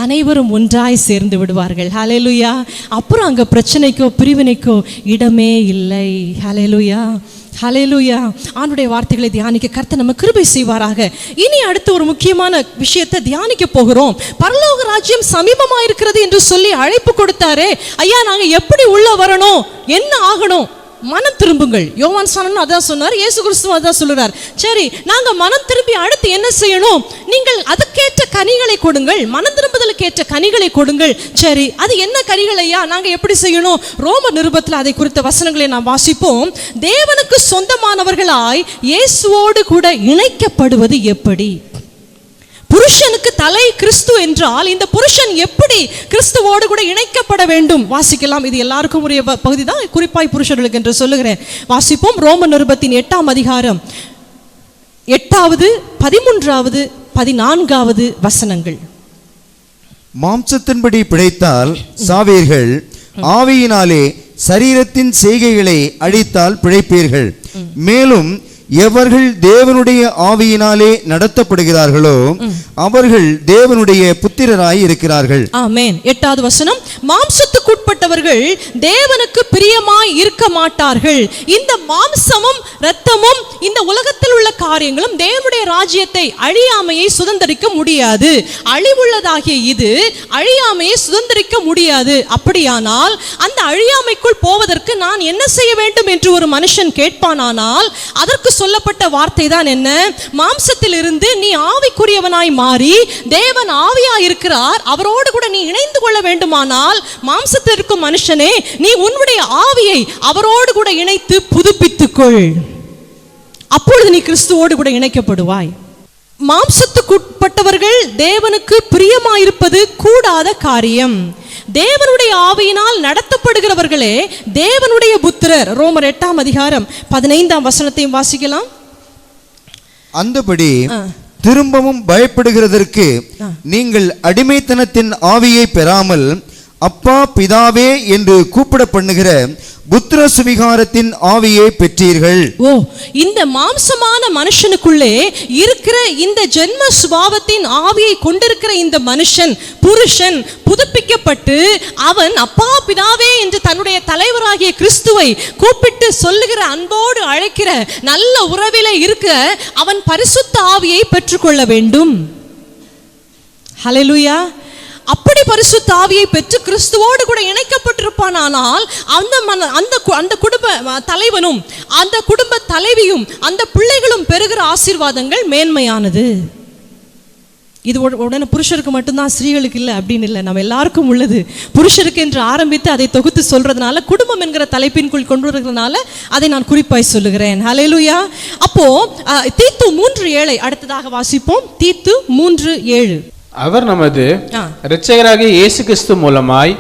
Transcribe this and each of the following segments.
அனைவரும் ஒன்றாய் சேர்ந்து விடுவார்கள். ஹல்லேலூயா. அப்புறம் அங்க பிரச்சனைக்கோ பிரிவினைக்கோ இடமே இல்லை. ஹல்லேலூயா, ஹல்லேலூயா. ஆண்டவருடைய வார்த்தைகளை தியானிக்க கர்த்தர் நம்ம கிருபை செய்வாராக. இனி அடுத்து ஒரு முக்கியமான விஷயத்தை தியானிக்க போகிறோம். பரலோக ராஜ்யம் சமீபமா இருக்கிறது என்று சொல்லி அழைப்பு கொடுத்தாரே, ஐயா நாங்க எப்படி உள்ள வரணும், என்ன ஆகணும்? மனம் திரும்புங்கள். யோவான் ஸ்நானனும் அதான் சொன்னார், இயேசு கிறிஸ்துவும் அதான் சொல்றார். சரி, நாங்க மனம் திரும்பி அடுத்து என்ன செய்யணும்? நீங்கள் அதுக்கேற்ற கனிகளை கொடுங்கள், மனம் திரும்புதலுக்கு ஏற்ற கனிகளை கொடுங்கள். சரி, அது என்ன கனிகள் ஐயா, நாங்க எப்படி செய்யணும்? ரோமர் நிருபத்தில் அதை குறித்த வசனங்களை நாம் வாசிப்போம். தேவனுக்கு சொந்தமானவர்களாய் இயேசுவோடு கூட இணைக்கப்படுவது எப்படி? புருஷனுக்கு தலை கிறிஸ்து என்றால் இந்த புருஷன் எப்படி கிறிஸ்துவோடு கூட இணைக்கப்பட வேண்டும்? வாசிக்கலாம். இது எல்லாருக்கும் உரிய பகுதி தான், குறிப்பாய் புருஷர்களுக்கு என்று சொல்லுகிறேன். வாசிப்போம். ரோமர் நிருபத்தின் 8ஆம் அதிகாரம் 8வது 13வது 14வது வசனங்கள். மாம்சத்தின்படி பிழைத்தால் சாவீர்கள், ஆவியினாலே சரீரத்தின் செய்கைகளை அழித்தால் பிழைப்பீர்கள். மேலும் எவர்கள் தேவனுடைய ஆவியினாலே நடத்தப்படுகிறார்களோ அவர்கள் தேவனுடைய புத்திரராய் இருக்கிறார்கள். ஆமென். 8வது வசனம், மாம்சத்துக்குட்பட்டவர்கள் தேவனுக்கு பிரியமாய் இருக்க மாட்டார்கள். இந்த மாம்சமும் இரத்தமும் இந்த உலகத்தில் உள்ள காரியங்களும் தேவனுடைய ராஜ்யத்தை அழியாமையை சுதந்தரிக்க முடியாது. அழிவுள்ளதாகிய இது அழியாமையை சுதந்தரிக்க முடியாது. அப்படியானால் அந்த அழியாமைக்குள் போவதற்கு நான் என்ன செய்ய வேண்டும் என்று ஒரு மனுஷன் கேட்பானானால் அதற்கு சொல்லப்பட்ட வார்த்தை தான் என்ன? மாம்சத்தில் இருந்து நீ ஆவிக்குரியவனாய் மாறி தேவன் ஆவியாய் இருக்கிறார், அவரோடு கூட நீ இணைந்து கொள்ள வேண்டுமானால் மாம்சத்தில் இருக்கும் மனுஷனே, நீ உன்னுடைய ஆவியை அவரோடு கூட இணைத்து புதுப்பித்துக்கொள். அப்பொழுது நீ கிறிஸ்துவோடு கூட இணைக்கப்படுவாய். மாம்சத்துக்குட்பட்டவர்கள் தேவனுக்கு பிரியமாயிருப்பது கூடாத காரியம். தேவனுடைய ஆவியினால் நடத்தப்படுகிறவர்களே தேவனுடைய புத்திரர். ரோமர் 8ஆம் அதிகாரம் 15ஆம் வசனத்தையும் வாசிக்கலாம். அந்தபடி திரும்பவும் பயப்படுகிறதற்கு நீங்கள் அடிமைத்தனத்தின் ஆவியை பெறாமல் அப்பா பிதாவே என்று கூப்பிட பண்ணுகிற புத்திர சுவிகாரத்தின் ஆவியை பெற்றீர்கள். ஓ, இந்த மாம்சமான மனுஷனுக்குள்ளே இருக்கிற இந்த ஜென்ம சுபாவத்தின் ஆவியை கொண்டிருக்கிற இந்த மனுஷன் புருஷன் புதுப்பிக்கப்பட்டு அவன் அப்பா பிதாவே என்று தன்னுடைய தலைவராகிய கிறிஸ்துவை கூப்பிட்டு சொல்லுகிற, அன்போடு அழைக்கிற நல்ல உறவிலே இருக்க அவன் பரிசுத்த ஆவியை பெற்றுக்கொள்ள வேண்டும். ஹல்லேலூயா. அப்படி பரிசுத்த ஆவியை பெற்று கிறிஸ்துவோடு கூட இணைக்கப்பட்டிருப்பானால் அந்த குடும்ப தலைவனும் அந்த குடும்ப தலைவியும் அந்த பிள்ளைகளும் பெறுகிற ஆசீர்வாதங்கள் மேன்மையானது. இது உடனே புருஷருக்கு மட்டும்தான், ஸ்திரீகளுக்கு இல்லை அப்படின்னு இல்லை, நம்ம எல்லாருக்கும் உள்ளது. புருஷருக்கு என்று ஆரம்பித்து அதை தொகுத்து சொல்றதுனால, குடும்பம் என்கிற தலைப்பின்குள் கொண்டு வருகிறதுனால அதை நான் குறிப்பாய் சொல்லுகிறேன். ஹல்லேலூயா. அப்போ தீத்து 3:7 அடுத்ததாக வாசிப்போம். தீத்து 3:7. அவர் நமது இரட்சகராகிய இயேசு கிறிஸ்து மூலமாய்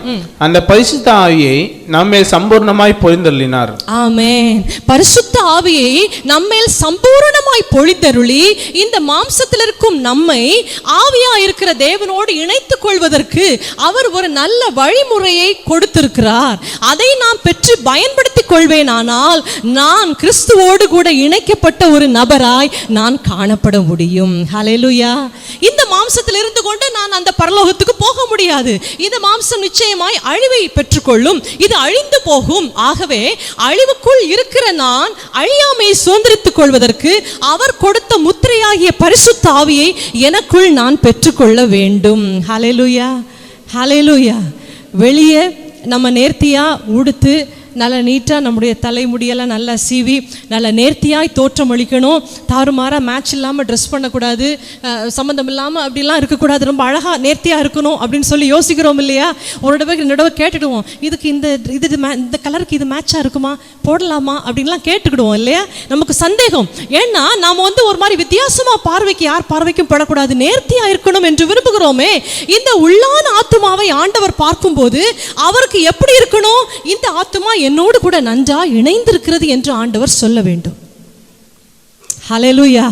அந்த பரிசுத்த ஆவியை நம்மேல் சம்பூர்ணமாய் பொழிந்தருளினார். ஆமென். பரிசுத்த ஆவியை நம்மேல் சம்பூர்ணமாய் பொழிந்தருளி இந்த மாம்சத்தில் இருக்கும் நம்மை ஆவியா இருக்கிற தேவனோடு இணைத்துக் கொள்வதற்கு அவர் ஒரு நல்ல வழிமுறையை கொடுத்திருக்கிறார். அதை நாம் பெற்று பயன்படுத்திக் கொள்வேனானால் நான் கிறிஸ்துவோடு கூட இணைக்கப்பட்ட ஒரு நபராய் நான் காணப்பட முடியும். ஹல்லேலூயா. இந்த மாம்சத்தில் இருந்து கொண்டு நான் அந்த பரலோகத்துக்கு போக முடியாது. இந்த மாம்சம் நிச்சயமாய் அழிவை பெற்றுக்கொள்ளும், இது அழிந்து போகும். ஆகவே அழிவுக்குள் இருக்கிற நான் அழியாமையை சுதந்திரித்துக் கொள்வதற்கு அவர் கொடுத்த முத்திரையாகிய பரிசுத்த ஆவியை எனக்குள் நான் பெற்றுக்கொள்ள வேண்டும். ஹல்லேலூயா, ஹல்லேலூயா. வெளியே நம்ம நேர்த்தியா உடுத்து நல்ல நீட்டாக நம்முடைய தலைமுடியெல்லாம் நல்லா சீவி நல்ல நேர்த்தியாய் தோற்றம் அளிக்கணும். தாறுமாறாக மேட்ச் இல்லாமல் ட்ரெஸ் பண்ணக்கூடாது, சம்மந்தம் இல்லாமல் அப்படிலாம் இருக்கக்கூடாது, ரொம்ப அழகாக நேர்த்தியாக இருக்கணும் அப்படின்னு சொல்லி யோசிக்கிறோம் இல்லையா? ஒரு தடவை கேட்டுடுவோம், இதுக்கு இந்த கலருக்கு இது மேட்சாக இருக்குமா, போடலாமா அப்படின்லாம் கேட்டுக்கிடுவோம் இல்லையா? நமக்கு சந்தேகம். ஏன்னா நாம் ஒரு மாதிரி வித்தியாசமாக பார்வைக்கு யார் பார்வைக்கும் படக்கூடாது, நேர்த்தியாக இருக்கணும் என்று விரும்புகிறோமே. இந்த உள்ளான ஆத்துமாவை ஆண்டவர் பார்க்கும்போது அவருக்கு எப்படி இருக்கணும்? இந்த ஆத்துமா என்னோடு கூட நன்றா இணைந்திருக்கிறது என்று ஆண்டவர் சொல்ல வேண்டும். ஹல்லேலூயா.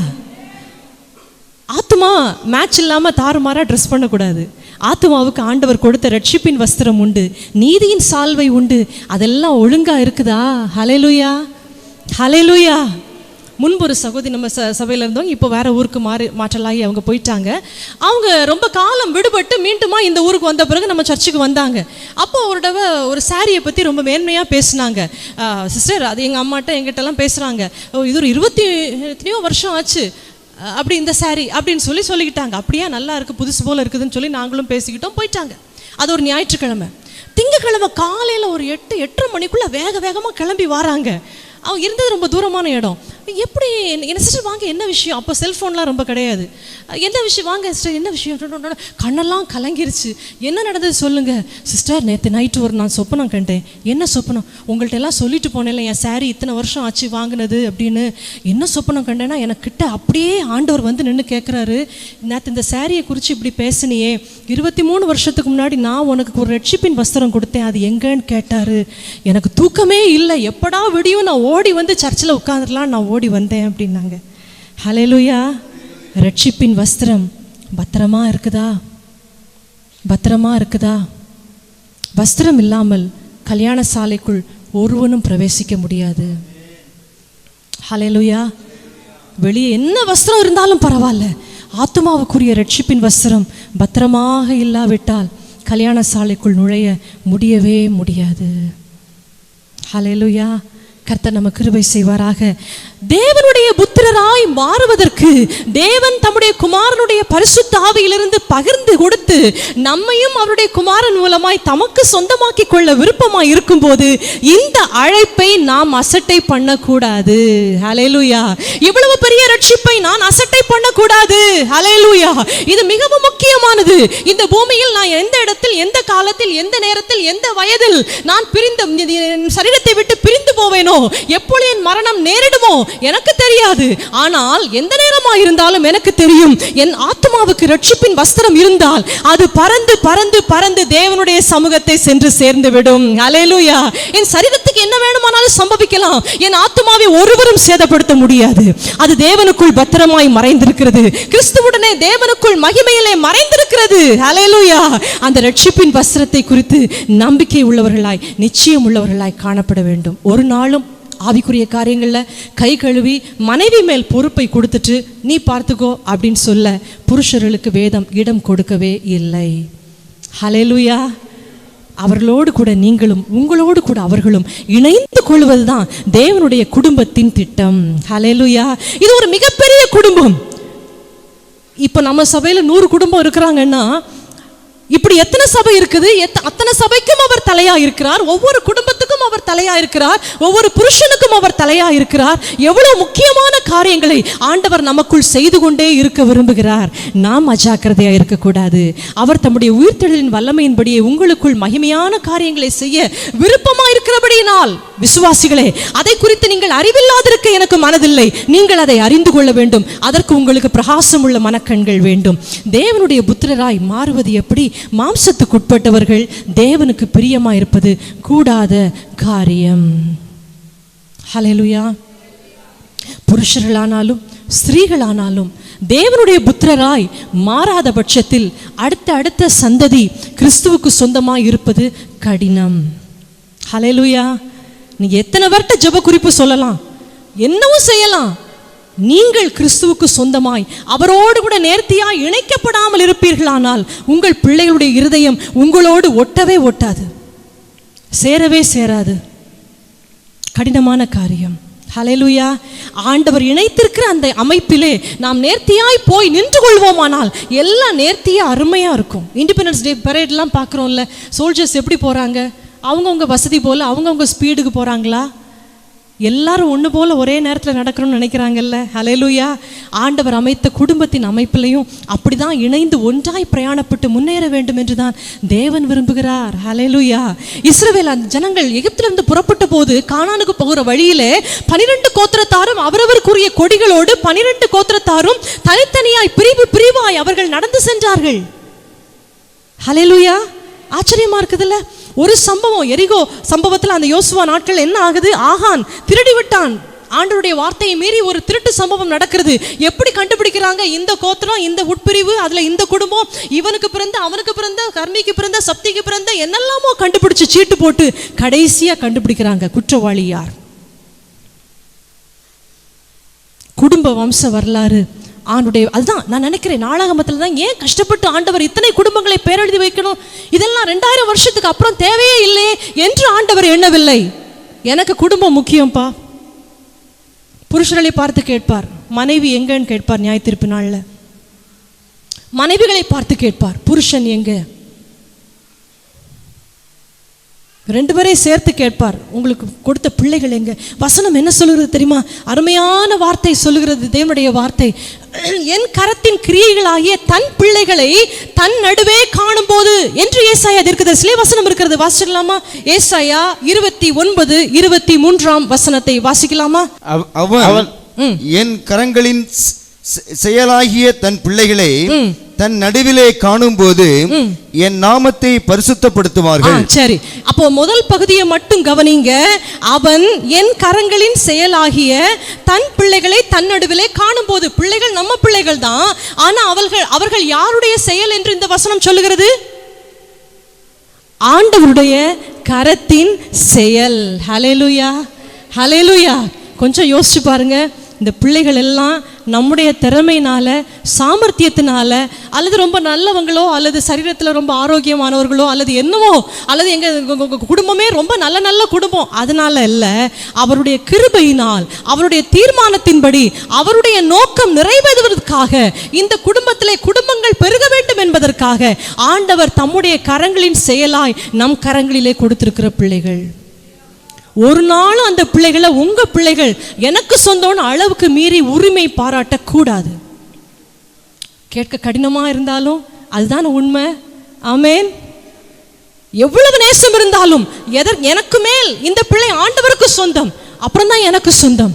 ஆத்துமா மேட்ச் இல்லாம தாறுமாறா ட்ரெஸ் பண்ணக்கூடாது. ஆத்துமாவுக்கு ஆண்டவர் கொடுத்த ரட்சிப்பின் வஸ்திரம் உண்டு, நீதியின் சால்வை உண்டு, அதெல்லாம் ஒழுங்கா இருக்குதா? ஹல்லேலூயா, ஹல்லேலூயா. முன்பு ஒரு சகோதரி நம்ம சபையில் இருந்தவங்க இப்போ வேற ஊருக்கு மாற்றலாகி அவங்க போயிட்டாங்க. அவங்க ரொம்ப காலம் விடுபட்டு மீண்டுமா இந்த ஊருக்கு வந்த பிறகு நம்ம சர்ச்சுக்கு வந்தாங்க. அப்போ ஒரு தடவை ஒரு சாரியை பற்றி ரொம்ப மேன்மையாக பேசினாங்க. சிஸ்டர், அது எங்கள் அம்மாட்ட எங்கிட்டலாம் பேசுகிறாங்க, இது ஒரு 20 வருஷம் ஆச்சு அப்படி இந்த சாரி அப்படின்னு சொல்லிக்கிட்டாங்க. அப்படியே நல்லா இருக்குது, புதுசு போல் இருக்குதுன்னு சொல்லி நாங்களும் பேசிக்கிட்டோம், போயிட்டாங்க. அது ஒரு ஞாயிற்றுக்கிழமை. திங்கக்கிழமை காலையில் ஒரு 8-8:30 மணிக்குள்ளே வேகமாக கிளம்பி வராங்க. அவங்க இருந்தது ரொம்ப தூரமான இடம். எப்படி என்ன சிஸ்டர் வாங்க, என்ன விஷயம்? அப்போ செல்ஃபோன்லாம் ரொம்ப கிடையாது. என்ன விஷயம் வாங்க சிஸ்டர், என்ன விஷயம்? கண்ணெல்லாம் கலங்கிருச்சு. என்ன நடந்தது சொல்லுங்க சிஸ்டர். நேற்று நைட்டு நான் சொப்பனம் கண்டேன். என்ன சொப்பனம்? உங்கள்கிட்ட எல்லாம் சொல்லிட்டு போனேன்ல, என் சாரி இத்தனை வருஷம் ஆச்சு வாங்கினது அப்படின்னு. என்ன சொப்பனம் கண்டேன்னா, எனக்கிட்ட அப்படியே ஆண்டவர் வந்து நின்று கேட்குறாரு, நேற்று இந்த சாரியை குறித்து இப்படி பேசினியே, 23 வருஷத்துக்கு முன்னாடி நான் உனக்கு ஒரு ரட்சிப்பின் வஸ்திரம் கொடுத்தேன், அது எங்கன்னு கேட்டாரு. எனக்கு தூக்கமே இல்லை, எப்படா விடியும் நான் ஓடி வந்து சர்ச்சில் உட்காந்துடலாம் நான் ஓடி வந்தேன் அப்படின்னாங்க. ஹல்லேலூயா. ரட்சிப்பின் வஸ்திரம் பத்திரமா இருக்குதா? பத்திரமா இருக்குதா? வஸ்திரம் இல்லாமல் கல்யாண சாலைக்குள் ஒருவனும் பிரவேசிக்க முடியாது. ஹல்லேலூயா. வெளியே என்ன வஸ்திரம் இருந்தாலும் பரவாயில்ல, ஆத்துமாவுக்குரிய ரட்சிப்பின் வஸ்திரம் பத்திரமாக இல்லாவிட்டால் கல்யாண சாலைக்குள் நுழைய முடியவே முடியாது. ஹல்லேலூயா. கர்த்தர் நமக்கு கிருபை செய்வாராக. தேவனுடைய புத்திரராய் மாறுவதற்கு தேவன் தம்முடைய குமாரனுடைய பரிசுத்த ஆவியிலிருந்து பகிர்ந்து கொடுத்து நம்மையும் அவருடைய குமாரன் மூலமாய் தமக்கு சொந்தமாக்கி கொள்ள விருப்பமாய் இருக்கும்போது இந்த அழைப்பை நாம் அசட்டை பண்ணக்கூடாது. ஹல்லேலூயா. இவ்வளவு பெரிய ரட்சிப்பை நான் அசட்டை பண்ணக்கூடாது. ஹல்லேலூயா. இது மிகவும் முக்கியமானது. இந்த பூமியில் நான் எந்த இடத்தில், எந்த காலத்தில், எந்த நேரத்தில், எந்த வயதில் நான் சரீரத்தை விட்டு பிரிந்து போவேனோ, எப்பொழுது என் மரணம் நேரிடுமோ எனக்கு தெரியாது. ஆனால் எந்த நேரமா இருந்தாலும் எனக்கு தெரியும், என் ஆத்மாவுக்கு ரட்சிப்பின் வஸ்திரம் இருந்தால் அது பறந்து பறந்து பறந்து தேவனுடைய சமூகத்தை சென்று சேர்ந்து விடும். ஹல்லேலூயா. என் சரீரத்துக்கு என்ன வேணுமானாலும் சம்பவிக்கலாம், என் ஆத்மாவை ஒருவரும் சேதப்படுத்த முடியாது. அது தேவனுக்குள் பத்திரமாய் மறைந்திருக்கிறது, கிறிஸ்துவுடனே தேவனுக்குள் மகிமையிலே மறைந்திருக்கிறது. ஹல்லேலூயா. அந்த ரட்சிப்பின் வஸ்திரத்தை குறித்து நம்பிக்கை உள்ளவர்களாய், நிச்சயம் உள்ளவர்களாய் காணப்பட வேண்டும். ஒரு நாளும் ஆவிக்குரிய காரியங்களில் கை கழுவி மனைவி மேல் பொறுப்பை கொடுத்துட்டு நீ பார்த்துக்கோ அப்படின்னு சொல்ல புருஷர்களுக்கு வேதம் இடம் கொடுக்கவே இல்லை. ஹல்லேலூயா. அவர்களோடு கூட நீங்களும், உங்களோடு கூட அவர்களும் இணைந்து கொள்வதுதான் தேவனுடைய குடும்பத்தின் திட்டம். ஹல்லேலூயா. இது ஒரு மிகப்பெரிய குடும்பம். இப்போ நம்ம சபையில் 100 குடும்பம் இருக்கிறாங்கன்னா, இப்படி எத்தனை சபை இருக்குது? அத்தனை சபைக்கும் அவர் தலையா இருக்கிறார். ஒவ்வொரு குடும்பத்துக்கும் அவர் தலையா இருக்கிறார். ஒவ்வொரு புருஷனுக்கும் அவர் தலையா இருக்கிறார். எவ்வளவு முக்கியமான காரியங்களை ஆண்டவர் நமக்குள் செய்து கொண்டே இருக்க விரும்புகிறார். நாம் அஜாக்கிரதையா இருக்கக்கூடாது. அவர் தம்முடைய உயிர்த்தெழுதலின் வல்லமையின்படியே உங்களுக்குள் மகிமையான காரியங்களை செய்ய விருப்பமா இருக்கிறபடியினால் விசுவாசிகளே, அதை குறித்து நீங்கள் அறிவில்லாதிருக்க எனக்கு மனதில்லை. நீங்கள் அதை அறிந்து கொள்ள வேண்டும். அதற்கு உங்களுக்கு பிரகாசம் உள்ள மனக்கண்கள் வேண்டும். தேவனுடைய புத்திரராய் மாறுவது எப்படி? மாம்சத்துக்கு உட்பட்டவர்கள் தேவனுக்கு பிரியமா இருப்பது கூடாத காரியம். ஹல்லேலூயா. புருஷர்களானாலும் ஸ்திரீகளானாலும் தேவனுடைய புத்திரராய் மாறாத பட்சத்தில் அடுத்த சந்ததி கிறிஸ்துவுக்கு சொந்தமாய் இருப்பது கடினம். ஹல்லேலூயா. நீங்க எத்தனை பேர்ட்ட ஜெப குறிப்பு சொல்லலாம், என்னவும் செய்யலாம். நீங்கள் கிறிஸ்துவுக்கு சொந்தமாய் அவரோடு கூட நேர்த்தியாய் இணைக்கப்படாமல் இருப்பீர்களானால் உங்கள் பிள்ளைகளுடைய இருதயம் உங்களோடு ஒட்டவே ஒட்டாது, சேரவே சேராது. கடினமான காரியம். ஹல்லேலூயா. ஆண்டவர் இணைத்திருக்கிற அந்த அமைப்பிலே நாம் நேர்த்தியாய் போய் நின்று கொள்வோமானால் எல்லாம் நேர்த்தியா அருமையா இருக்கும். இண்டிபெண்டன்ஸ் டே பரேட்லாம் பார்க்குறோம்ல, சோல்ஜர்ஸ் எப்படி போறாங்க? அவங்கவுங்க வசதி போல அவங்கவுங்க ஸ்பீடுக்கு போறாங்களா? எல்லாரும் ஒன்று போல ஒரே நேரத்தில் நடக்கணும்னு நினைக்கிறாங்கல்ல. ஹல்லேலூயா. ஆண்டவர் அமைத்த குடும்பத்தின் அமைப்பிலையும் அப்படிதான் இணைந்து ஒன்றாய் பிரயாணப்பட்டு முன்னேற வேண்டும் என்றுதான் தேவன் விரும்புகிறார். ஹல்லேலூயா. இஸ்ரவேல் ஜனங்கள் எகிப்திலிருந்து புறப்பட்ட போது கானானுக்கு போகிற வழியிலே 12 கோத்திரத்தாரும் அவரவருக்குரிய கொடிகளோடு 12 கோத்திரத்தாரும் தனித்தனியாய் பிரிவாய் அவர்கள் நடந்து சென்றார்கள். ஹல்லேலூயா. ஆச்சரியமா இருக்குதுல்ல. ஒரு சம்பவம், எரிகோ சம்பவத்தில் அந்த யோசுவா நாட்கள் என்ன ஆகுது? ஆகான் திருடி விட்டான். ஆண்டவருடைய வார்த்தையை மீறி ஒரு திருட்டு சம்பவம் நடக்கிறது. எப்படி கண்டுபிடிக்கிறாங்க? இந்த கோத்திரம், இந்த உட்பிரிவு, அதுல இந்த குடும்பம், இவனுக்கு பிறந்த, அவனுக்கு பிறந்த, கர்மிக்கு பிறந்த, சப்திக்கு பிறந்த, என்னெல்லாமோ கண்டுபிடிச்சு சீட்டு போட்டு கடைசியா கண்டுபிடிக்கிறாங்க குற்றவாளி யார். குடும்ப வம்ச வரலாறு ஆண்டுடைய, அதுதான் நான் நினைக்கிறேன் நாளாகமத்தில் தான் ஏன் கஷ்டப்பட்டு ஆண்டவர் இத்தனை குடும்பங்களை பேரெழுதி வைக்கணும், இதெல்லாம் 2000 வருஷத்துக்கு அப்புறம் தேவையே இல்லையே என்று ஆண்டவர் எண்ணவில்லை. எனக்கு குடும்பம் முக்கியம்ப்பா. புருஷர்களை பார்த்து கேட்பார், மனைவி எங்கன்னு கேட்பார். நியாய தீர்ப்பு நாளில் மனைவிகளை பார்த்து கேட்பார், புருஷன் எங்க? 2 பேரையும் சேர்த்து கேட்பார், உங்களுக்கு கொடுத்த பிள்ளைகள் எங்க? வசனம் என்ன சொல்லுகிறது தெரியுமா? அருமையான வார்த்தை சொல்லுகிறது தேவனுடைய வார்த்தை. என் கரத்தின் கிரியைகளாகிய தன் பிள்ளைகளை தன் நடுவே காணும் போது என்று ஏசாயா தீர்க்கதரிசியிலே வசனம் இருக்கிறது. வாசிக்கலாமா? ஏசாயா 29:23 வசனத்தை வாசிக்கலாமா? அவன் என் கரங்களின் செயலாகிய தன் பிள்ளைகளை தன் நடுவிலே காணும் போது என் நாமத்தை பரிசுத்தப்படுத்துவார்கள். சரி, அப்போ முதல் பகுதியை மட்டும் கவனிங்க. அவன் என் கரங்களின் செயலாகிய தன் பிள்ளைகளை தன் நடுவிலே காணும் போது. பிள்ளைகள் நம்ம பிள்ளைகள் தான், ஆனா அவர்கள் யாருடைய செயல் என்று இந்த வசனம் சொல்லுகிறது? ஆண்டவருடைய கரத்தின் செயல். ஹல்லேலூயா, ஹல்லேலூயா. கொஞ்சம் யோசிச்சு பாருங்க, இந்த பிள்ளைகள் எல்லாம் நம்முடைய திறமையினால, சாமர்த்தியத்தினால, அல்லது ரொம்ப நல்லவங்களோ, அல்லது சரீரத்தில் ரொம்ப ஆரோக்கியமானவர்களோ, அல்லது என்னவோ, அல்லது எங்கள் குடும்பமே ரொம்ப நல்ல குடும்பம், அதனால இல்லை, அவருடைய கிருபையினால், அவருடைய தீர்மானத்தின்படி, அவருடைய நோக்கம் நிறைவேறுவதற்காக, இந்த குடும்பத்திலே குடும்பங்கள் பெருக வேண்டும் என்பதற்காக ஆண்டவர் தம்முடைய கரங்களின் செயலாய் நம் கரங்களிலே கொடுத்திருக்கிற பிள்ளைகள். ஒரு நாளும் அந்த பிள்ளைகளை உங்க பிள்ளைகள் எனக்கு சொந்தம்னு அளவுக்கு மீறி உரிமை பாராட்டக்கூடாது. கேட்க கடினமா இருந்தாலும் அதுதான் உண்மை. ஆமென். எவ்வளவு நேசம் இருந்தாலும் எனக்கு மேல் இந்த பிள்ளை ஆண்டவருக்கு சொந்தம், அப்புறம் தான் எனக்கு சொந்தம்.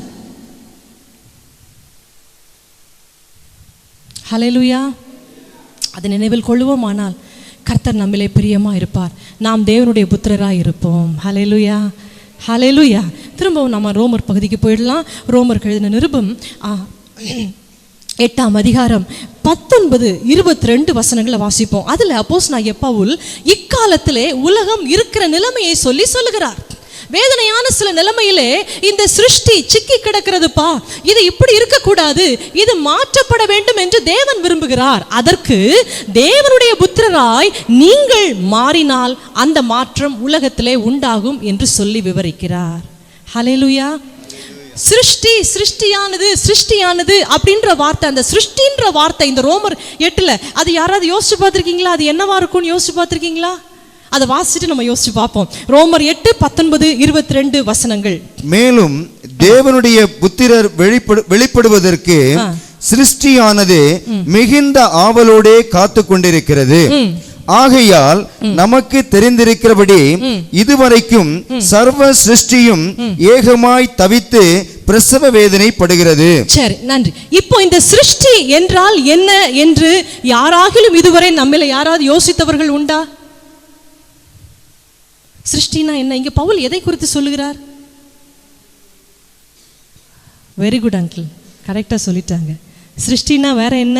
ஹல்லேலூயா. அதை நினைவில் கொள்ளுவோமானால் கர்த்தர் நம்மிலே பிரியமா இருப்பார், நாம் தேவனுடைய புத்திரராய் இருப்போம். ஹல்லேலூயா, ஹல்லேலூயா. திரும்பவும் நம்ம ரோமர் பகுதிக்கு போயிடலாம். ரோமர் எழுதின நிருபம் 8ஆம் அதிகாரம் 19-22 வசனங்களை வாசிப்போம். அதில் அப்போஸ்தலனாகிய பவுல் இக்காலத்திலே உலகம் இருக்கிற நிலைமையை சொல்லுகிறார். வேதனையான சில நிலைமையிலே இந்த சிருஷ்டி சிக்கி கிடக்கிறதுப்பா, இது இப்படி இருக்கக்கூடாது, இது மாற்றப்பட வேண்டும் என்று தேவன் விரும்புகிறார். அதற்கு தேவனுடைய புத்திரராய் நீங்கள் மாறினால் அந்த மாற்றம் உலகத்திலே உண்டாகும் என்று சொல்லி விவரிக்கிறார். ஹல்லேலூயா. சிருஷ்டியானது அப்படின்ற வார்த்தை, அந்த சிருஷ்டின்ற வார்த்தை இந்த ரோமர் 8 அது யாராவது யோசிச்சு பார்த்திருக்கீங்களா? அது என்னவா இருக்கும்னு யோசிச்சு பார்த்திருக்கீங்களா? அதை வாசிச்சுட்டு நம்ம யோசிச்சு பார்ப்போம். ரோமர் 8:19-22 வசனங்கள். மேலும் தேவனுடைய புத்திரர் வெளிப்படுவதற்கு சிருஷ்டியானது மிகுந்த ஆவலோடே காத்து கொண்டிருக்கிறது. ஆகையால் நமக்கு தெரிந்திருக்கிறபடி இதுவரைக்கும் சர்வ சிருஷ்டியும் ஏகமாய் தவித்து பிரசவ வேதனைப்படுகிறது. சரி, நன்றி. இப்போ இந்த சிருஷ்டி என்றால் என்ன என்று யாராகிலும் இதுவரை நம்மில யாராவது யோசித்தவர்கள் உண்டா? சிருஷ்டினா என்ன? இங்க பவுல் எதை குறித்து சொல்லுகிறார்? வெரி குட் அங்கிள், கரெக்டா சொல்லிட்டாங்க. சிருஷ்டினா வேற என்ன?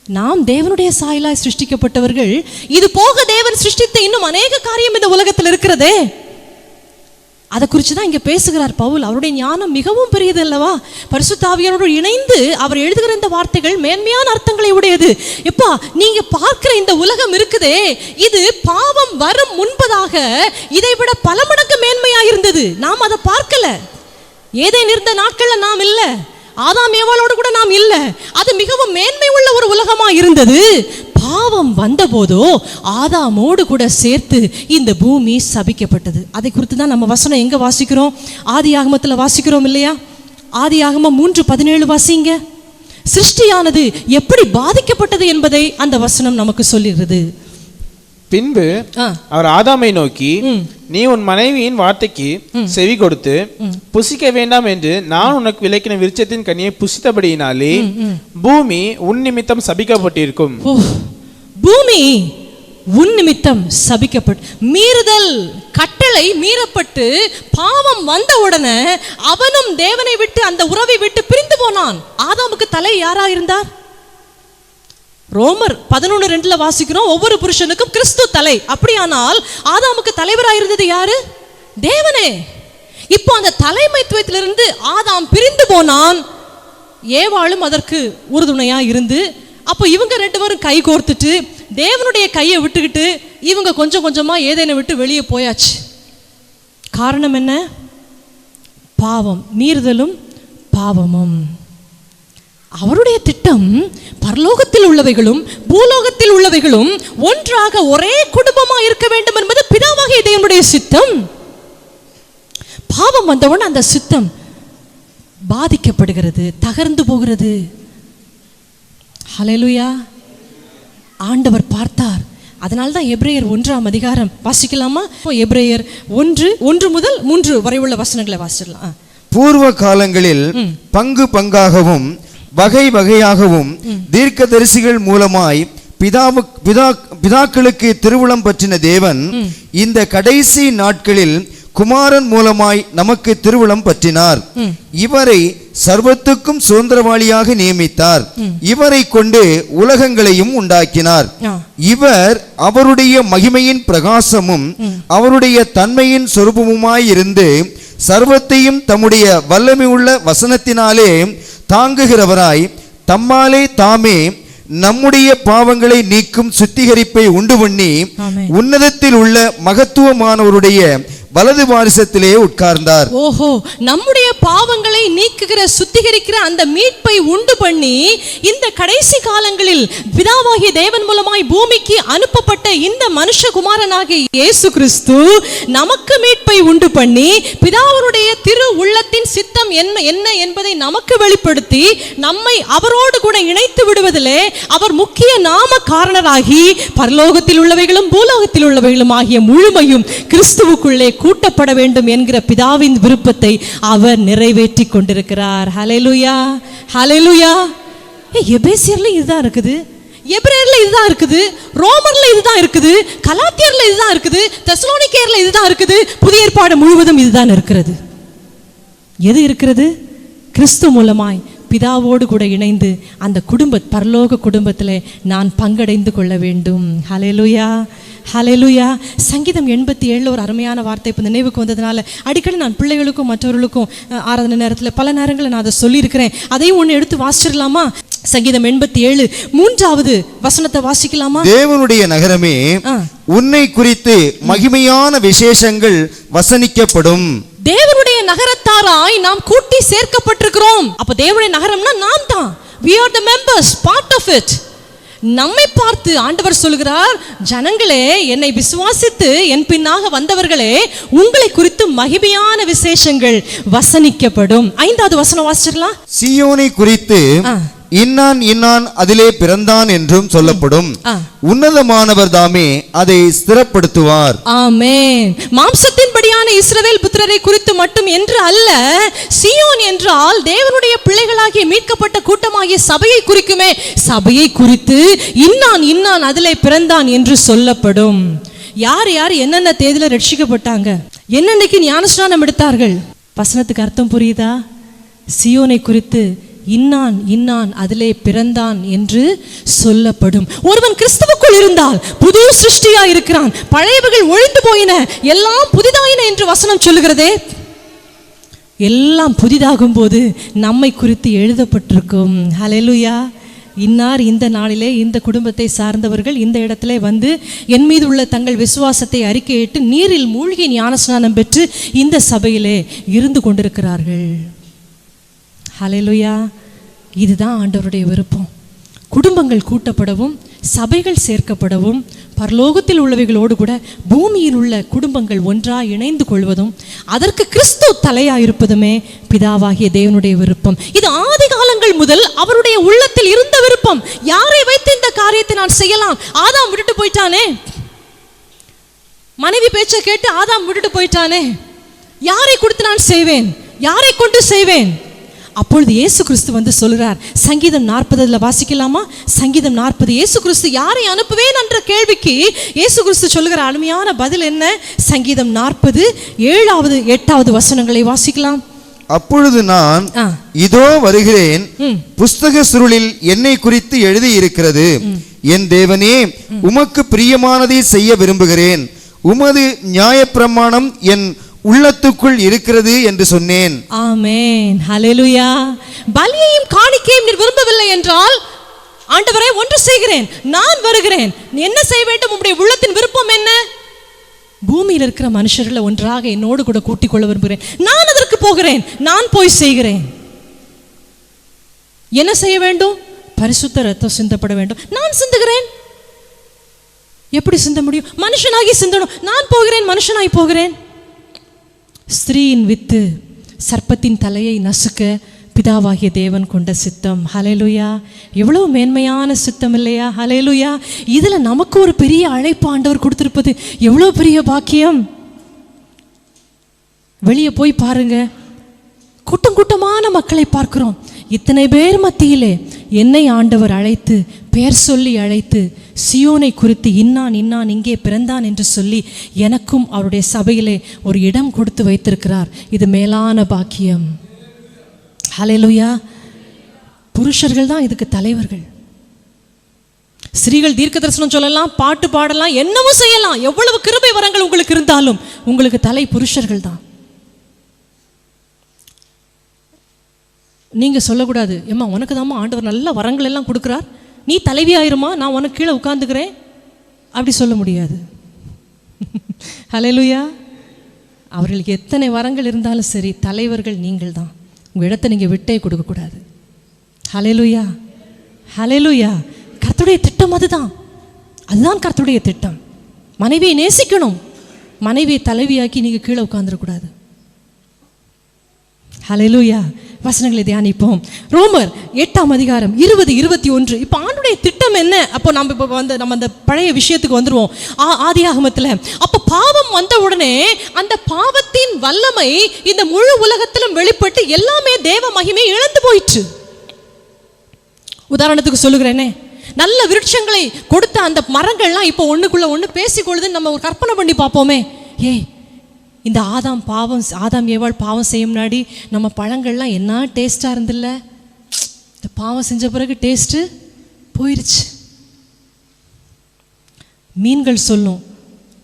நாம் தேவனுடைய சாயலாய் சிருஷ்டிக்கப்பட்டவர்கள். இது போக தேவன் சிருஷ்டித்த இன்னும் அநேக காரியம் இந்த உலகத்தில் இருக்கிறதே, அதை குறித்து தான் இங்க பேசுகிறார் பவுல். அவருடைய ஞானம் மிகவும் பெரியது அல்லவா? பரிசுத்த ஆவியாரோடு இணைந்து அவர் எழுதுகிற இந்த வார்த்தைகள் மேன்மையான அர்த்தங்களை உடையது. எப்பா, நீங்க பார்க்கிற இந்த உலகம் இருக்குதே, இது பாவம் வரும் முன்பதாக இதை விட பல மடங்கு மேன்மையா இருந்தது. நாம் அதை பார்க்கல. ஏதேன் இருந்த நாட்கள்ல நாம் இல்ல, ஆதாம் ஏவாளோடு கூட நாம் இல்ல. அது மிகவும் மேன்மை உள்ள ஒரு உலகமா இருந்தது. பாவம் வந்த போதோ ஆதாமோடு கூட சேர்த்து இந்த பூமி சபிக்கப்பட்டது. அதை குறித்து தான் நம்ம வசனம் எங்க வாசிக்கிறோம்? ஆதியாகமத்தில் வாசிக்கிறோம் இல்லையா? ஆதியாகமம் 3:17 வாசிங்க. சிருஷ்டியானது எப்படி பாதிக்கப்பட்டது என்பதை அந்த வசனம் நமக்கு சொல்லுகிறது. பின்பு அவர் ஆதாமை நோக்கி, நீ உன் மனைவியின் வார்த்தைக்கு செவி கொடுத்து புசிக்க வேண்டாம் என்று நான் உனக்கு விலக்கின விருட்சத்தின் கனியை புசித்தபடியினாலே பூமி உன் நிமித்தம் சபிக்கப்பட்டிருக்கும். பூமி உன் நிமித்தம் சபிக்கப்பட்டு, மீறுதல் கட்டளை மீறப்பட்டு பாவம் வந்த உடனே அவனும் தேவனை விட்டு அந்த உறவை விட்டு பிரிந்து போனான். ஆதாமுக்கு தலை யாரா இருந்தார்? ரோமர் 11:2 வாசிக்கிறோம், ஒவ்வொரு புருஷனுக்கும் கிறிஸ்து தலை. அப்படியானால் ஆதாமுக்கு தலைவராக இருந்தது யாரு? தேவனே. இப்போ அந்த தலைமைத்துவத்திலிருந்து ஆதாம் பிரிந்து போனான். ஏவாளும் அதற்கு உறுதுணையா இருந்து, அப்போ இவங்க 2 பேரும் கை கோர்த்துட்டு தேவனுடைய கையை விட்டுக்கிட்டு இவங்க கொஞ்சம் கொஞ்சமா ஏதேனை விட்டு வெளியே போயாச்சு. காரணம் என்ன? பாவம், மீறுதலும் பாவமும். அவருடைய திட்டம் பரலோகத்தில் உள்ளவைகளும் பூலோகத்தில் உள்ளவைகளும் ஒன்றாக ஒரே குடும்பமா இருக்க வேண்டும் என்பது பிதாவாகிய தேவனுடைய சித்தம். பாவம் வந்தவுடன் அந்த சித்தம் பாதிக்கப்படுகிறது, தகர்ந்து போகிறது. ஹல்லேலூயா. ஆண்டவர் பார்த்தார். அதனால்தான் எபிரேயர் 1ஆம் அதிகாரம் வாசிக்கலாமா? எபிரேயர் 1 முதல் 3 வரை உள்ள வசனங்களை வாசிக்கலாம். பூர்வ காலங்களில் பங்கு பங்காகவும் வகை வகையாகவும் தீர்க்கதரிசிகள் மூலமாய் பிதாக்களுக்கு திருவுளம் பற்றின தேவன் இந்த கடைசி நாட்களில் குமாரன் மூலமாய் நமக்கு திருவுளம் பற்றினார். இவரை சர்வத்துக்கும் சுதந்திரவாளியாக நியமித்தார். இவரை கொண்டு உலகங்களையும் உண்டாக்கினார். இவர் அவருடைய மகிமையின் பிரகாசமும் அவருடைய தன்மையின் சொரூபமுமாயிருந்து சர்வத்தையும் தம்முடைய வல்லமை உள்ள வசனத்தினாலே தாங்குகிறவராய் தம்மாலே தாமே நம்முடைய பாவங்களை நீக்கும் சுத்திகரிப்பை உண்டு பண்ணி உன்னதத்தில் உள்ள மகத்துவமானவருடைய வலது வாரிசத்திலே உட்கார்ந்தார். ஓஹோ, நம்முடைய பாவங்களை நீக்குகிற சுத்திகரிக்கிற அந்த மீட்பை உண்டு பண்ணி இந்த கடைசி காலங்களில் பிதாவாகிய தேவன் மூலமாய் பூமிக்கு அனுப்பப்பட்ட இந்த மனுஷகுமாரனாகிய இயேசு கிறிஸ்து நமக்கு மீட்பை உண்டு பண்ணி பிதாவுடைய திரு உள்ளத்தின் சித்தம் என்ன என்பதை நமக்கு வெளிப்படுத்தி நம்மை அவரோடு கூட இணைத்து விடுவதிலே அவர் முக்கிய நாம காரணராகி பரலோகத்தில் உள்ளவைகளும் பூலோகத்தில் உள்ளவைகளும் ஆகிய முழுமையும் கிறிஸ்துவுக்குள்ளே கூட்டப்பட வேண்டும் என்கிற பிதாவின் விருப்பத்தை அவர் நிறைவேற்றி கொண்டிருக்கிறார். ஹல்லேலூயா, ஹல்லேலூயா. எபேசியர்ல இதுதான் இருக்குது, எபிரேயர்ல இதுதான் இருக்குது, ரோமர்ல இதுதான் இருக்குது, கலாத்தியர்ல இதுதான் இருக்குது, தெசலோனிக்கேயர்ல இதுதான் இருக்குது, புதிய ஏற்பாடு முழுவதும் இதுதான் இருக்கிறது. எது இருக்கிறது? கிறிஸ்து மூலமாய் பிதாவோடு கூட இணைந்து அந்த பரலோக குடும்பத்திலே நான் பங்கடைந்து கொள்ள வேண்டும். ஹல்லேலூயா, ஹல்லேலூயா. சங்கீதம் 87 ஒரு அருமையான வார்த்தை இப்போ நினைவுக்கு வந்ததுனால அடிக்கடி நான் பிள்ளைகளுக்கும் மற்றவர்களுக்கும் ஆராதனை நேரத்தில் பல நேரங்களில் நான் அதை சொல்லியிருக்கிறேன். அதையும் ஒன்று எடுத்து வாசிச்சிடலாமா? சங்கீதம் 87 3வது வசனத்தை வாசிக்கலாமா? தேவனுடைய நகரமே, உன்னை குறித்து மகிமையான விசேஷங்கள் வசனிக்கப்படும். தேவனுடைய நகரத்தாராய் நாம் கூட்டி சேர்க்கப்பட்டிருக்கிறோம். அப்ப தேவனுடைய நகரம்னா நாம் தான். We are the members, part of it. நம்மை பார்த்து ஆண்டவர் சொல்கிறார், ஜனங்களே, என்னை விசுவாசித்து என் பின்னாக வந்தவர்களே, உங்களை குறித்து மகிமையான விசேஷங்கள் வசனிக்கப்படும். 5வது வசனம் வாசிச்சிடலாம். சீயோனை குறித்து இன்னான் இன்னான் அதிலே பிறந்தான் என்றும் சொல்லப்படும். உன்னதமானவர் தாமே அதை ஸ்திரப்படுத்துவார். ஆமென். மாம்சத்தின்படியான இஸ்ரவேல் புத்திரரை குறித்து மட்டும் என்று அல்ல, சீயோன் என்றால் தேவனுடைய பிள்ளைகளாகிய மீட்கப்பட்ட கூட்டமாகிய சபையை குறிக்குமே. சபையை குறித்து இன்னான் இன்னான் அதிலே பிறந்தான் என்று சொல்லப்படும். யார் யார் என்னென்ன தேதியில ரட்சிக்கப்பட்டாங்க, என்னன்னைக்கு ஞானஸ்நானம் எடுத்தார்கள், வசனத்துக்கு அர்த்தம் புரியுதா? சீயோனை குறித்து இன்னான் இன்னான் அதிலே பிறந்தான் என்று சொல்லப்படும். ஒருவன் கிறிஸ்துவுக்குள் இருந்தால் புது சிருஷ்டியா இருக்கிறான், பழையவைகள் ஒழிந்து போயின, எல்லாம் புதிதாயின என்று வசனம் சொல்லுகிறதே. எல்லாம் புதிதாகும் போது நம்மை குறித்து எழுதப்பட்டிருக்கும். ஹல்லேலூயா. இன்னார் இந்த நாளிலே இந்த குடும்பத்தை சார்ந்தவர்கள் இந்த இடத்துல வந்து என் மீது உள்ள தங்கள் விசுவாசத்தை அறிக்கையிட்டு நீரில் மூழ்கி ஞானஸ்நானம் பெற்று இந்த சபையிலே இருந்து கொண்டிருக்கிறார்கள். ஹல்லேலூயா. இதுதான் ஆண்டவருடைய விருப்பம். குடும்பங்கள் கூட்டப்படவும், சபைகள் சேர்க்கப்படவும், பரலோகத்தில் உள்ளவைகளோடு கூட பூமியில் உள்ள குடும்பங்கள் ஒன்றாய் இணைந்து கொள்வதும், அதற்கு கிறிஸ்து தலையாயிருப்பதுமே பிதாவாகிய தேவனுடைய விருப்பம். இது ஆதி காலங்கள் முதல் அவருடைய உள்ளத்தில் இருந்த விருப்பம். யாரை வைத்து இந்த காரியத்தை நான் செய்யலாம்? ஆதாம் விட்டுட்டு போயிட்டானே, மனைவி பேச்சை கேட்டு ஆதாம் விட்டுட்டு போயிட்டானே, யாரை கொடுத்து நான் செய்வேன், யாரை கொண்டு செய்வேன்? அப்பொழுது இயேசு கிறிஸ்து வந்து சொல்கிறார். சங்கீதம் 40 வாசிக்கலாமா? சங்கீதம் 40. இயேசு கிறிஸ்து யாரை அனுப்புவேன் என்ற கேள்விக்கு இயேசு கிறிஸ்து சொல்லுகிற அருமையான பதில் என்ன? சங்கீதம் 40 7வது 8வது வசனங்களை வாசிக்கலாம். அப்பொழுது நான் இதோ வருகிறேன், புஸ்தக சுருளில் என்னை குறித்து எழுதி இருக்கிறது. என் தேவனே, உமக்கு பிரியமானதை செய்ய விரும்புகிறேன். உமது நியாயப்பிரமாணம் என் உள்ளத்துக்குள் இருக்கிறது என்று சொன்னேன். ஆமென். ஹல்லேலூயா. பலியையும் காணிக்கையும் நீர் விரும்பவில்லை என்றால், ஆண்டவரே ஒன்று செய்கிறேன், நான் வருகிறேன், என்ன செய்ய வேண்டும், உம்முடைய உள்ளத்தின் விருப்பம் என்ன? பூமியில் இருக்கிற மனுஷர்களை ஒன்றாக என்னோடு கூட கூட்டிக் கொள்ள விரும்புகிறேன், நான் அதற்கு போகிறேன், நான் போய் செய்கிறேன். என்ன செய்ய வேண்டும்? பரிசுத்த ரத்தம் சிந்தப்பட வேண்டும். நான் சிந்துகிறேன். எப்படி சிந்த முடியும்? மனுஷனாகி சிந்தணும். நான் போகிறேன், மனுஷனாய் போகிறேன். ஸ்திரீயின் வித்து சர்ப்பத்தின் தலையை நசுக்க பிதாவாகிய தேவன் கொண்ட சித்தம். ஹல்லேலூயா. எவ்வளவு மேன்மையான சித்தம் இல்லையா? ஹல்லேலூயா. இதுல நமக்கு ஒரு பெரிய அழைப்பு ஆண்டவர் கொடுத்திருப்பது எவ்வளவு பெரிய பாக்கியம். வெளியே போய் பாருங்க, கூட்டம் கூட்டமான மக்களை பார்க்கிறோம். இத்தனை பேர் மத்தியிலே என்னை ஆண்டவர் அழைத்து, பெயர் சொல்லி அழைத்து, சியோனை குறித்து இன்னான் இன்னான் இங்கே பிறந்தான் என்று சொல்லி எனக்கும் அவருடைய சபையிலே ஒரு இடம் கொடுத்து வைத்திருக்கிறார். இது மேலான பாக்கியம். ஹல்லேலூயா. புருஷர்கள் தான் இதுக்கு தலைவர்கள். ஸ்திரீகள் தீர்க்க தரிசனம் சொல்லலாம், பாட்டு பாடலாம், என்னவோ செய்யலாம். எவ்வளவு கிருபை வரங்கள் உங்களுக்கு இருந்தாலும் உங்களுக்கு தலை புருஷர்கள் தான். நீங்க சொல்லக்கூடாது, ஏம்மா உனக்கு தாம்மா ஆண்டவர் நல்ல வரங்கள் எல்லாம் கொடுக்குறார், நீ தலைவி ஆயிருமா, நான் உனக்கு கீழே உட்கார்ந்துக்கிறேன், அப்படி சொல்ல முடியாது. ஹல்லேலூயா. அவர்களுக்கு எத்தனை வரங்கள் இருந்தாலும் சரி, தலைவர்கள் நீங்கள் தான். உங்கள் இடத்தை நீங்கள் விட்டே கொடுக்கக்கூடாது. ஹல்லேலூயா. ஹல்லேலூயா. கர்த்தருடைய திட்டம் அதுதான். அதுதான் கர்த்தருடைய திட்டம். மனைவியை நேசிக்கணும். மனைவியை தலைவியாக்கி நீங்கள் கீழே உட்கார்ந்துடக்கூடாது. ஹல்லேலூயா. வசனங்களை தியானிப்போம். ரோமர் 8ஆம் அதிகாரம் 20-21. இப்போ ஆண்டுடைய திட்டம் என்ன? அப்போ நம்ம அந்த பழைய விஷயத்துக்கு வந்துருவோம். ஆதியாகமத்தில் அப்போ பாவம் வந்த உடனே அந்த பாவத்தின் வல்லமை இந்த முழு உலகத்திலும் வெளிப்பட்டு எல்லாமே தேவ மகிமை இழந்து போயிற்று. உதாரணத்துக்கு சொல்லுகிறேனே, நல்ல விருட்சங்களை கொடுத்த அந்த மரங்கள்லாம் இப்போ ஒண்ணுக்குள்ள ஒண்ணு பேசிக்கொள்ளுதுன்னு நம்ம ஒரு கற்பனை பண்ணி பார்ப்போமே. இந்த ஆதாம் ஏவாள் பாவம் செய்ய முன்னாடி நம்ம பழங்கள்லாம் என்ன டேஸ்டா இருந்தில்ல, இந்த பாவம் செஞ்ச பிறகு டேஸ்ட் போயிருச்சு. மீன்கள் சொல்லும்,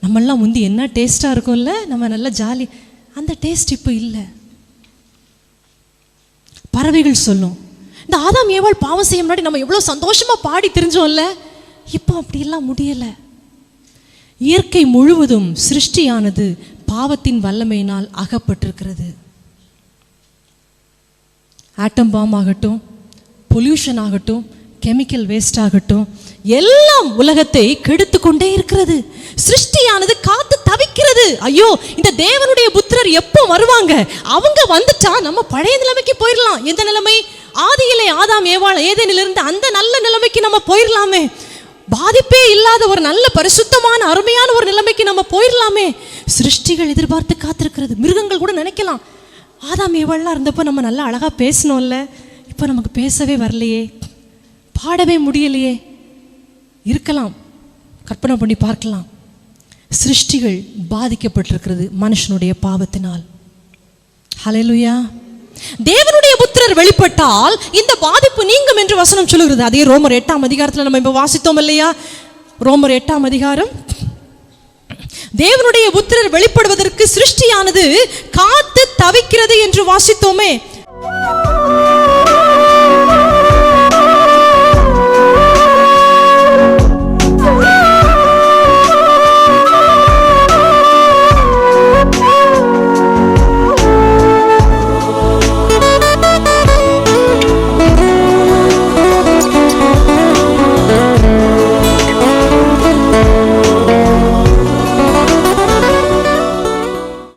நம்மெல்லாம் முந்தி என்ன டேஸ்டா இருக்கும்ல, நம்ம நல்லா ஜாலி, அந்த டேஸ்ட் இப்போ இல்லை. பறவைகள் சொல்லும், இந்த ஆதாம் ஏவாள் பாவம் செய்ய முன்னாடி நம்ம எவ்வளவு சந்தோஷமா பாடி தெரிஞ்சோம்ல, இப்போ அப்படியெல்லாம் முடியல. இயற்கை முழுவதும் சிருஷ்டியானது பாவத்தின் வல்லமையினால் அகப்பட்டிருக்கிறது. ஆட்டம் பாம் ஆகட்டும், பொல்யூஷன் ஆகட்டும், கெமிக்கல் வேஸ்ட் ஆகட்டும், எல்லாம் உலகத்தை கெடுத்து கொண்டே இருக்கிறது. சிருஷ்டியானது காத்து தவிக்கிறது. ஐயோ, இந்த தேவனுடைய புத்திரர் எப்போ வருவாங்க? அவங்க வந்துட்டா நம்ம பழைய நிலைமைக்கு போயிடலாம். எந்த நிலைமை? ஆதியிலே ஆதாம் ஏவாள் ஏதேனிலிருந்து அந்த நல்ல நிலைமைக்கு நம்ம போயிடலாமே. பாதிப்பே இல்லாத ஒரு நல்ல பரிசுத்தமான அருமையான ஒரு நிலைமைக்கு நம்ம போயிடலாமே. சிருஷ்டிகள் எதிர்பார்த்து காத்திருக்கிறது. மிருகங்கள் கூட நினைக்கலாம், ஆதாம் ஏவாள்லாம் இருந்தப்போ நம்ம நல்லா அழகா பேசணும்ல, இப்போ நமக்கு பேசவே வரலையே, பாடவே முடியலையே. இருக்கலாம், கற்பனை பண்ணி பார்க்கலாம். சிருஷ்டிகள் பாதிக்கப்பட்டிருக்கிறது மனுஷனுடைய பாவத்தினால். ஹல்லேலூயா. தேவனுடைய புத்திரர் வெளிப்பட்டால் இந்த பாதிப்பு நீங்கும் என்று வசனம் சொல்லுகிறது. அதே ரோமர் 8ஆம் அதிகாரத்தில் நம்ம இப்ப வாசித்தோம் இல்லையா? ரோமர் 8ஆம் அதிகாரம், தேவனுடைய புத்திரர் வெளிப்படுவதற்கு சிருஷ்டியானது காத்து தவிக்கிறது என்று வாசித்தோமே.